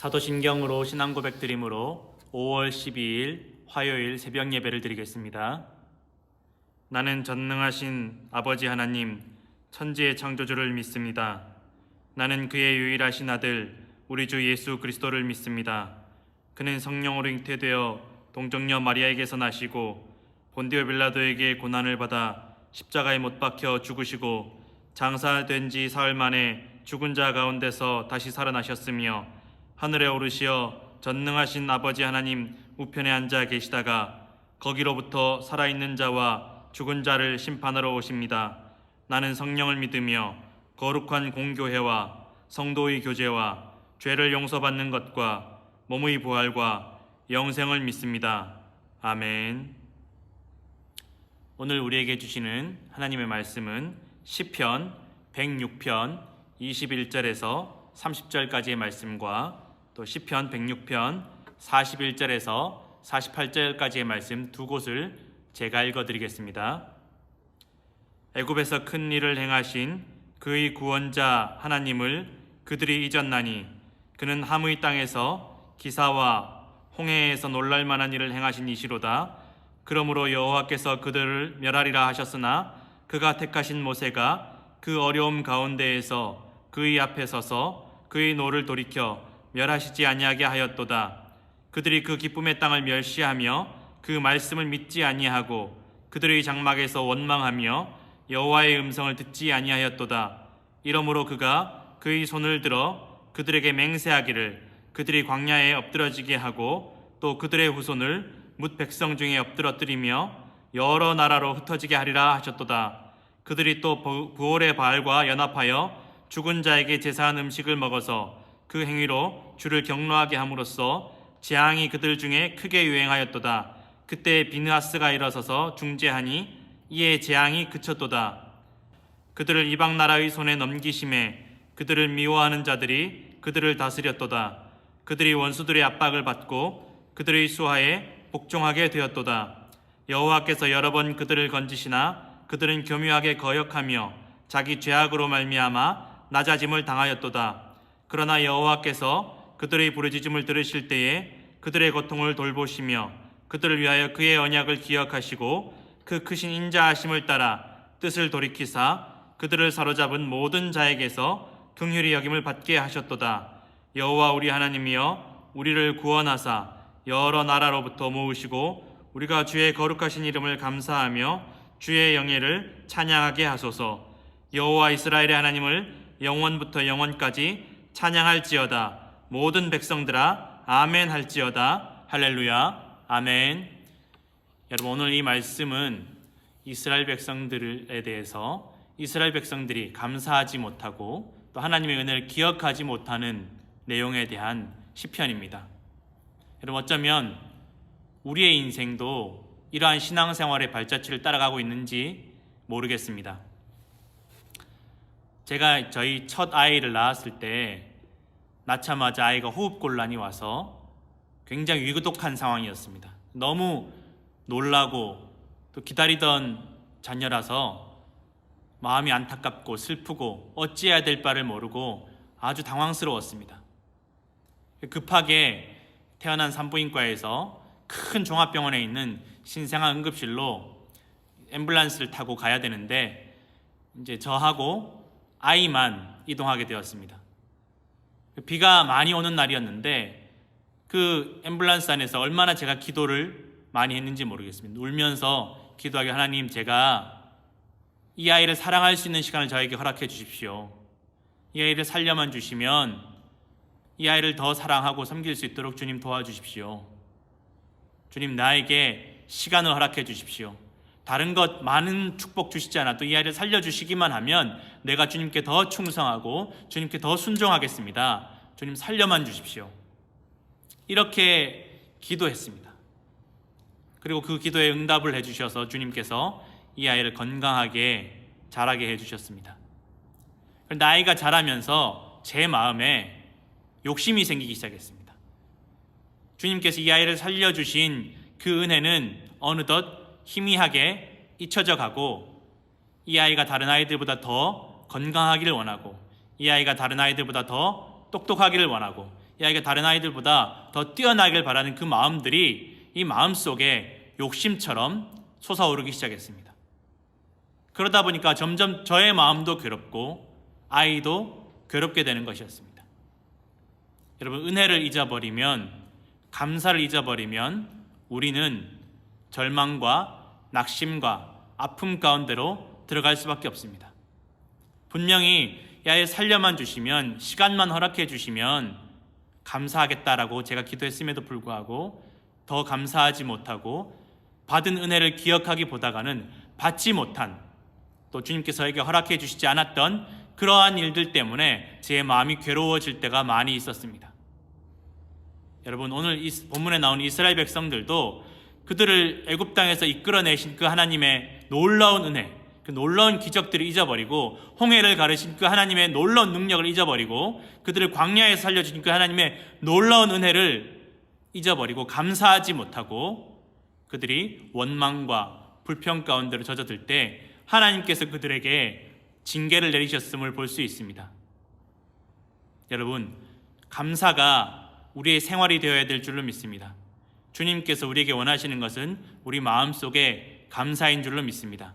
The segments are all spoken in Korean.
사도신경으로 신앙고백 드림으로 5월 12일 화요일 새벽 예배를 드리겠습니다. 나는 전능하신 아버지 하나님, 천지의 창조주를 믿습니다. 나는 그의 유일하신 아들, 우리 주 예수 그리스도를 믿습니다. 그는 성령으로 잉태되어 동정녀 마리아에게서 나시고 본디오 빌라도에게 고난을 받아 십자가에 못 박혀 죽으시고 장사된 지 사흘 만에 죽은 자 가운데서 다시 살아나셨으며 하늘에 오르시어 전능하신 아버지 하나님 우편에 앉아 계시다가 거기로부터 살아있는 자와 죽은 자를 심판하러 오십니다. 나는 성령을 믿으며 거룩한 공교회와 성도의 교제와 죄를 용서받는 것과 몸의 부활과 영생을 믿습니다. 아멘. 오늘 우리에게 주시는 하나님의 말씀은 시편 106편 21절에서 30절까지의 말씀과 또 시편 106편 41절에서 48절까지의 말씀 두 곳을 제가 읽어드리겠습니다. 애굽에서 큰 일을 행하신 그의 구원자 하나님을 그들이 잊었나니 그는 함의 땅에서 기사와 홍해에서 놀랄만한 일을 행하신 이시로다. 그러므로 여호와께서 그들을 멸하리라 하셨으나 그가 택하신 모세가 그 어려움 가운데에서 그의 앞에 서서 그의 노를 돌이켜 멸하시지 아니하게 하였도다. 그들이 그 기쁨의 땅을 멸시하며 그 말씀을 믿지 아니하고 그들의 장막에서 원망하며 여호와의 음성을 듣지 아니하였도다. 이러므로 그가 그의 손을 들어 그들에게 맹세하기를 그들이 광야에 엎드러지게 하고 또 그들의 후손을 뭇 백성 중에 엎드러뜨리며 여러 나라로 흩어지게 하리라 하셨도다. 그들이 또 부올의 바알과 연합하여 죽은 자에게 제사한 음식을 먹어서 그 행위로 주를 경노하게 함으로써 재앙이 그들 중에 크게 유행하였도다. 그때 비느하스가 일어서서 중재하니 이에 재앙이 그쳤도다. 그들을 이방 나라의 손에 넘기심에 그들을 미워하는 자들이 그들을 다스렸도다. 그들이 원수들의 압박을 받고 그들의 수하에 복종하게 되었도다. 여호와께서 여러 번 그들을 건지시나 그들은 교묘하게 거역하며 자기 죄악으로 말미암아 낮아짐을 당하였도다. 그러나 여호와께서 그들의 부르짖음을 들으실 때에 그들의 고통을 돌보시며 그들을 위하여 그의 언약을 기억하시고 그 크신 인자하심을 따라 뜻을 돌이키사 그들을 사로잡은 모든 자에게서 긍휼히 여김을 받게 하셨도다. 여호와 우리 하나님이여 우리를 구원하사 여러 나라로부터 모으시고 우리가 주의 거룩하신 이름을 감사하며 주의 영예를 찬양하게 하소서. 여호와 이스라엘의 하나님을 영원부터 영원까지 찬양할지어다. 모든 백성들아 아멘 할지어다. 할렐루야 아멘. 여러분, 오늘 이 말씀은 이스라엘 백성들에 대해서 이스라엘 백성들이 감사하지 못하고 또 하나님의 은혜를 기억하지 못하는 내용에 대한 시편입니다. 여러분, 어쩌면 우리의 인생도 이러한 신앙생활의 발자취를 따라가고 있는지 모르겠습니다. 제가 저희 첫 아이를 낳았을 때 낳자마자 아이가 호흡곤란이 와서 굉장히 위급한 상황이었습니다. 너무 놀라고 또 기다리던 자녀라서 마음이 안타깝고 슬프고 어찌해야 될 바를 모르고 아주 당황스러웠습니다. 급하게 태어난 산부인과에서 큰 종합병원에 있는 신생아 응급실로 앰뷸런스를 타고 가야 되는데 이제 저하고 아이만 이동하게 되었습니다. 비가 많이 오는 날이었는데 그 앰뷸런스 안에서 얼마나 제가 기도를 많이 했는지 모르겠습니다. 울면서 기도하기, 하나님, 제가 이 아이를 사랑할 수 있는 시간을 저에게 허락해 주십시오. 이 아이를 살려만 주시면 이 아이를 더 사랑하고 섬길 수 있도록 주님 도와주십시오. 주님, 나에게 시간을 허락해 주십시오. 다른 것 많은 축복 주시지 않아도 이 아이를 살려주시기만 하면 내가 주님께 더 충성하고 주님께 더 순종하겠습니다. 주님, 살려만 주십시오. 이렇게 기도했습니다. 그리고 그 기도에 응답을 해주셔서 주님께서 이 아이를 건강하게 자라게 해주셨습니다. 그런데 아이가 자라면서 제 마음에 욕심이 생기기 시작했습니다. 주님께서 이 아이를 살려주신 그 은혜는 어느덧 희미하게 잊혀져 가고 이 아이가 다른 아이들보다 더 건강하기를 원하고 이 아이가 다른 아이들보다 더 똑똑하기를 원하고 이 아이가 다른 아이들보다 더 뛰어나길 바라는 그 마음들이 이 마음속에 욕심처럼 솟아오르기 시작했습니다. 그러다 보니까 점점 저의 마음도 괴롭고 아이도 괴롭게 되는 것이었습니다. 여러분, 은혜를 잊어버리면, 감사를 잊어버리면 우리는 절망과 낙심과 아픔 가운데로 들어갈 수밖에 없습니다. 분명히 이 아이 살려만 주시면, 시간만 허락해 주시면 감사하겠다라고 제가 기도했음에도 불구하고 더 감사하지 못하고 받은 은혜를 기억하기보다는 받지 못한, 또 주님께서에게 허락해 주시지 않았던 그러한 일들 때문에 제 마음이 괴로워질 때가 많이 있었습니다. 여러분, 오늘 이 본문에 나온 이스라엘 백성들도 그들을 애굽 땅에서 이끌어내신 그 하나님의 놀라운 은혜, 그 놀라운 기적들을 잊어버리고, 홍해를 가르신 그 하나님의 놀라운 능력을 잊어버리고, 그들을 광야에서 살려주신 그 하나님의 놀라운 은혜를 잊어버리고 감사하지 못하고 그들이 원망과 불평 가운데로 젖어들 때 하나님께서 그들에게 징계를 내리셨음을 볼 수 있습니다. 여러분, 감사가 우리의 생활이 되어야 될 줄로 믿습니다. 주님께서 우리에게 원하시는 것은 우리 마음속에 감사인 줄로 믿습니다.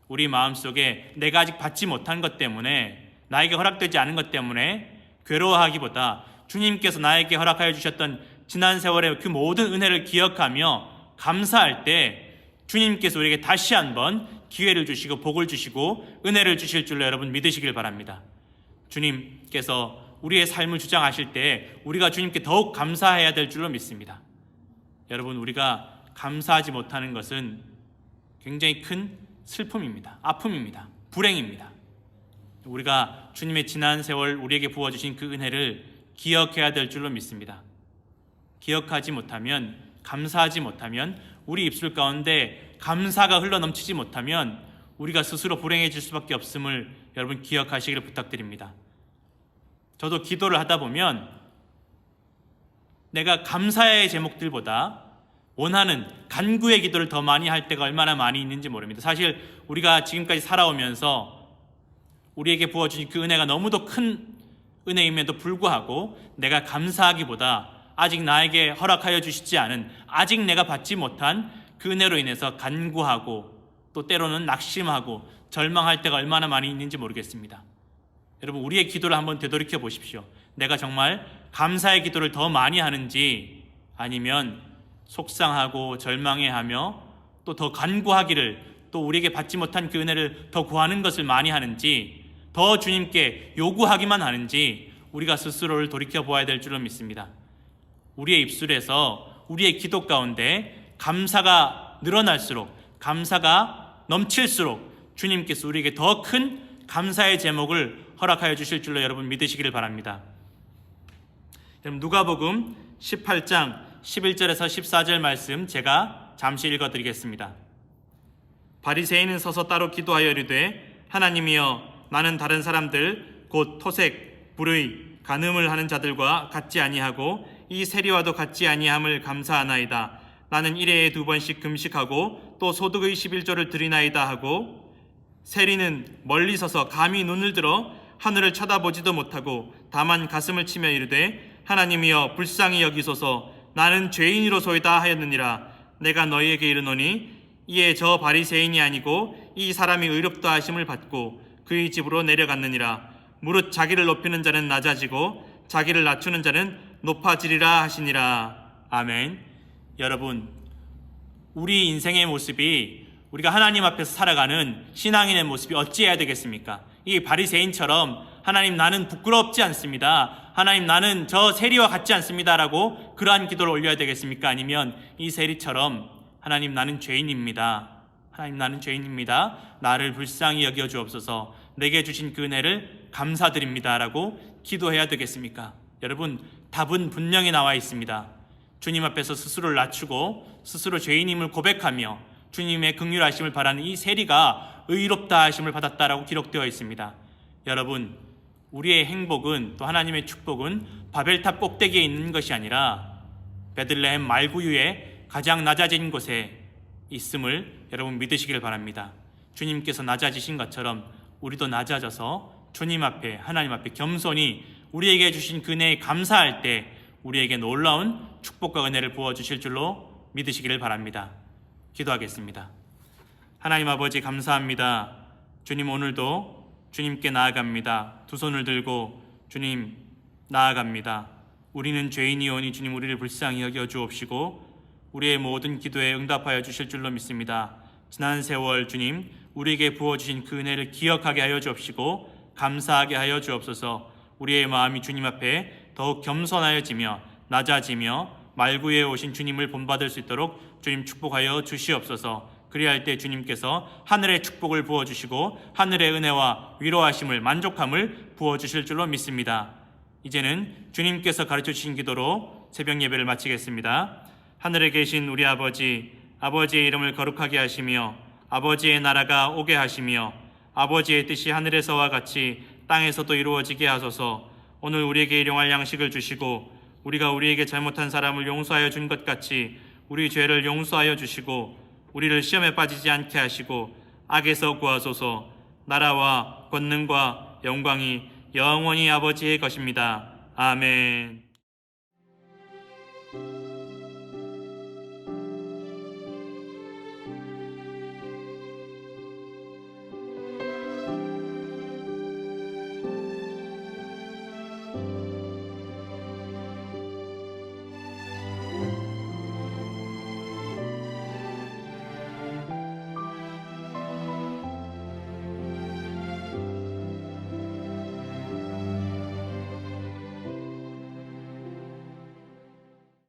우리 마음속에 내가 아직 받지 못한 것 때문에, 나에게 허락되지 않은 것 때문에 괴로워하기보다 주님께서 나에게 허락하여 주셨던 지난 세월의 그 모든 은혜를 기억하며 감사할 때 주님께서 우리에게 다시 한번 기회를 주시고 복을 주시고 은혜를 주실 줄로 여러분 믿으시길 바랍니다. 주님께서 우리의 삶을 주장하실 때 우리가 주님께 더욱 감사해야 될 줄로 믿습니다. 여러분, 우리가 감사하지 못하는 것은 굉장히 큰 슬픔입니다. 아픔입니다. 불행입니다. 우리가 주님의 지난 세월 우리에게 부어주신 그 은혜를 기억해야 될 줄로 믿습니다. 기억하지 못하면, 감사하지 못하면, 우리 입술 가운데 감사가 흘러넘치지 못하면 우리가 스스로 불행해질 수밖에 없음을 여러분 기억하시기를 부탁드립니다. 저도 기도를 하다 보면 내가 감사의 제목들보다 원하는 간구의 기도를 더 많이 할 때가 얼마나 많이 있는지 모릅니다. 사실 우리가 지금까지 살아오면서 우리에게 부어주신 그 은혜가 너무도 큰 은혜임에도 불구하고 내가 감사하기보다 아직 나에게 허락하여 주시지 않은, 아직 내가 받지 못한 그 은혜로 인해서 간구하고 또 때로는 낙심하고 절망할 때가 얼마나 많이 있는지 모르겠습니다. 여러분, 우리의 기도를 한번 되돌이켜 보십시오. 내가 정말 감사의 기도를 더 많이 하는지, 아니면 속상하고 절망해하며 또 더 간구하기를, 또 우리에게 받지 못한 그 은혜를 더 구하는 것을 많이 하는지, 더 주님께 요구하기만 하는지 우리가 스스로를 돌이켜 보아야 될 줄로 믿습니다. 우리의 입술에서, 우리의 기도 가운데 감사가 늘어날수록, 감사가 넘칠수록 주님께서 우리에게 더 큰 감사의 제목을 허락하여 주실 줄로 여러분 믿으시기를 바랍니다. 여러분, 누가복음 18장 11절에서 14절 말씀 제가 잠시 읽어드리겠습니다. 바리새인은 서서 따로 기도하여 이르되, 하나님이여, 나는 다른 사람들 곧 토색, 불의, 간음을 하는 자들과 같지 아니하고 이 세리와도 같지 아니함을 감사하나이다. 나는 1회에 2번씩 금식하고 또 소득의 11조를 드리나이다 하고, 세리는 멀리 서서 감히 눈을 들어 하늘을 쳐다보지도 못하고 다만 가슴을 치며 이르되, 하나님이여, 불쌍히 여기소서, 나는 죄인이로소이다 하였느니라. 내가 너희에게 이르노니 이에 저 바리새인이 아니고 이 사람이 의롭다 하심을 받고 그의 집으로 내려갔느니라. 무릇 자기를 높이는 자는 낮아지고 자기를 낮추는 자는 높아지리라 하시니라. 아멘. 여러분, 우리 인생의 모습이, 우리가 하나님 앞에서 살아가는 신앙인의 모습이 어찌해야 되겠습니까? 이 바리새인처럼 하나님, 나는 부끄럽지 않습니다, 하나님, 나는 저 세리와 같지 않습니다 라고 그러한 기도를 올려야 되겠습니까? 아니면 이 세리처럼 하나님, 나는 죄인입니다, 하나님, 나는 죄인입니다, 나를 불쌍히 여겨 주옵소서, 내게 주신 그 은혜를 감사드립니다 라고 기도해야 되겠습니까? 여러분, 답은 분명히 나와 있습니다. 주님 앞에서 스스로를 낮추고 스스로 죄인임을 고백하며 주님의 긍휼하심을 바라는 이 세리가 의롭다 하심을 받았다라고 기록되어 있습니다. 여러분, 우리의 행복은, 또 하나님의 축복은 바벨탑 꼭대기에 있는 것이 아니라 베들레헴 말구유의 가장 낮아진 곳에 있음을 여러분 믿으시길 바랍니다. 주님께서 낮아지신 것처럼 우리도 낮아져서 주님 앞에, 하나님 앞에 겸손히 우리에게 주신 그 은혜에 감사할 때 우리에게 놀라운 축복과 은혜를 부어주실 줄로 믿으시기를 바랍니다. 기도하겠습니다. 하나님 아버지 감사합니다. 주님, 오늘도 주님께 나아갑니다. 두 손을 들고 주님 나아갑니다. 우리는 죄인이오니 주님 우리를 불쌍히 여겨 주옵시고 우리의 모든 기도에 응답하여 주실 줄로 믿습니다. 지난 세월 주님 우리에게 부어주신 그 은혜를 기억하게 하여 주옵시고 감사하게 하여 주옵소서. 우리의 마음이 주님 앞에 더욱 겸손하여지며 낮아지며 말구에 오신 주님을 본받을 수 있도록 주님 축복하여 주시옵소서. 그리할 때 주님께서 하늘의 축복을 부어주시고 하늘의 은혜와 위로하심을 만족함을 부어주실 줄로 믿습니다. 이제는 주님께서 가르쳐 주신 기도로 새벽 예배를 마치겠습니다. 하늘에 계신 우리 아버지, 아버지의 이름을 거룩하게 하시며 아버지의 나라가 오게 하시며 아버지의 뜻이 하늘에서와 같이 땅에서도 이루어지게 하소서. 오늘 우리에게 일용할 양식을 주시고 우리가 우리에게 잘못한 사람을 용서하여 준 것 같이 우리 죄를 용서하여 주시고 우리를 시험에 빠지지 않게 하시고 악에서 구하소서. 나라와 권능과 영광이 영원히 아버지의 것입니다. 아멘.